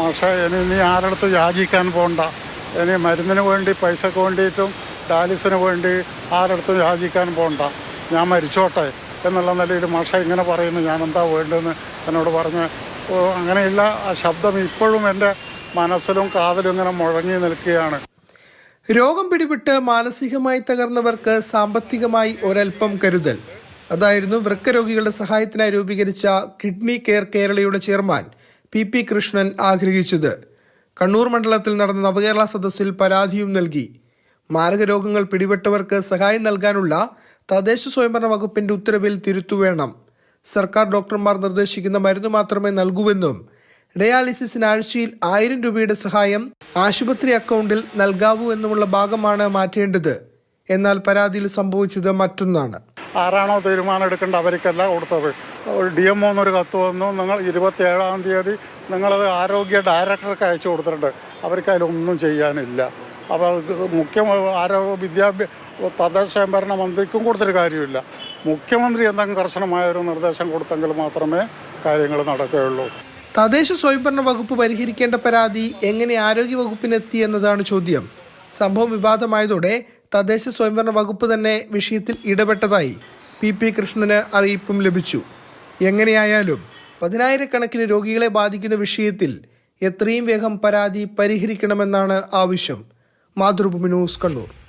പക്ഷേ ഇനി ആരടുത്ത് യാചിക്കാൻ പോകണ്ട. ഇനി മരുന്നിന് വേണ്ടി പൈസക്ക് വേണ്ടിയിട്ടും ഡയാലിസിന് വേണ്ടി ആരടുത്തും യാചിക്കാൻ പോകണ്ട. ഞാൻ മരിച്ചോട്ടെ എന്നുള്ള നിലയിൽ മാഷ ഇങ്ങനെ പറയുന്നു. ഞാൻ എന്താ വേണ്ടതെന്ന് എന്നോട് പറഞ്ഞ് അങ്ങനെയുള്ള ആ ശബ്ദം ഇപ്പോഴും എൻ്റെ മനസ്സിലും കാതിലും ഇങ്ങനെ മുഴങ്ങി നിൽക്കുകയാണ്. രോഗം പിടിപെട്ട് മാനസികമായി തകർന്നവർക്ക് സാമ്പത്തികമായി ഒരൽപ്പം കരുതൽ. അതായിരുന്നു വൃക്ക രോഗികളുടെ സഹായത്തിനായി രൂപീകരിച്ച കിഡ്നി കെയർ കേരളയുടെ ചെയർമാൻ പി കൃഷ്ണൻ ആഗ്രഹിച്ചത്. കണ്ണൂർ മണ്ഡലത്തിൽ നടന്ന നവകേരള സദസ്സിൽ പരാതിയും നൽകി. മാരക രോഗങ്ങൾ പിടിപെട്ടവർക്ക് സഹായം നൽകാനുള്ള തദ്ദേശ സ്വയംഭരണ വകുപ്പിന്റെ ഉത്തരവിൽ തിരുത്തുവേണം. സർക്കാർ ഡോക്ടർമാർ നിർദ്ദേശിക്കുന്ന മരുന്ന് മാത്രമേ നൽകൂവെന്നും ഡയാലിസിസിന് ആഴ്ചയിൽ 1000 രൂപയുടെ സഹായം ആശുപത്രി അക്കൗണ്ടിൽ നൽകാവൂ എന്നുമുള്ള ഭാഗമാണ് മാറ്റേണ്ടത്. എന്നാൽ പരാതിയിൽ സംഭവിച്ചത് മറ്റൊന്നാണ്. ആരാണോ തീരുമാനം എടുക്കേണ്ട അവർക്കല്ല കൊടുത്തത്. DMO എന്നൊരു കത്ത് വന്നു. നിങ്ങൾ 27-ാം തീയതി നിങ്ങളത് ആരോഗ്യ ഡയറക്ടർക്ക് അയച്ചു കൊടുത്തിട്ടുണ്ട്. അവർക്ക് അതിലൊന്നും ചെയ്യാനില്ല. അപ്പോൾ തദ്ദേശ സ്വയംഭരണ മന്ത്രിക്കും കൊടുത്തൊരു കാര്യമില്ല. മുഖ്യമന്ത്രി എന്തെങ്കിലും കർശനമായ ഒരു നിർദ്ദേശം കൊടുത്തെങ്കിൽ മാത്രമേ കാര്യങ്ങൾ നടക്കുകയുള്ളൂ. തദ്ദേശ സ്വയംഭരണ വകുപ്പ് പരിഹരിക്കേണ്ട പരാതി എങ്ങനെ ആരോഗ്യ വകുപ്പിനെത്തി എന്നതാണ് ചോദ്യം. സംഭവം വിവാദമായതോടെ തദ്ദേശ സ്വയംഭരണ വകുപ്പ് തന്നെ വിഷയത്തിൽ ഇടപെട്ടതായി പി കൃഷ്ണന് അറിയിപ്പും ലഭിച്ചു. എങ്ങനെയായാലും 10,000-കണക്കിന് രോഗികളെ ബാധിക്കുന്ന വിഷയത്തിൽ എത്രയും വേഗം പരാതി പരിഹരിക്കണമെന്നാണ് ആവശ്യം. മാതൃഭൂമി ന്യൂസ്, കണ്ണൂർ.